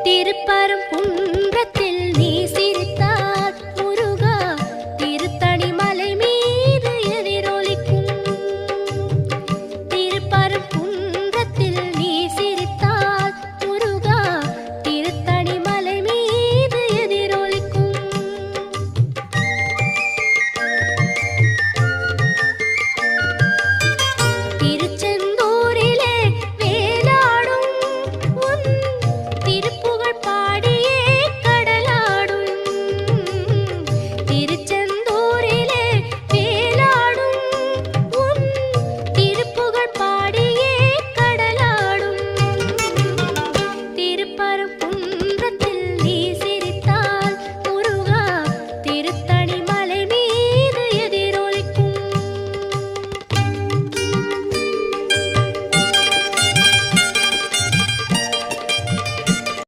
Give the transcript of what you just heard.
திருப்பரங்குன்றத்தில் நீ சிரித்தால் முருகா திருத்தணி மலை மீது எதிரொலிக்கும். திருப்பரங்குன்றத்தில் நீ சிரித்தால் முருகா திருத்தணி மலை மீது எதிரொலிக்கும். திருச்செந்தூரிலே வேலாடும் உன் திருப்புகழ் பாடியே கடலாடும். திருச்செந்தூரிலே வேலாடும் உன் திருப்புகழ் பாடியே கடலாடும். திருப்பரங்குன்றத்தில்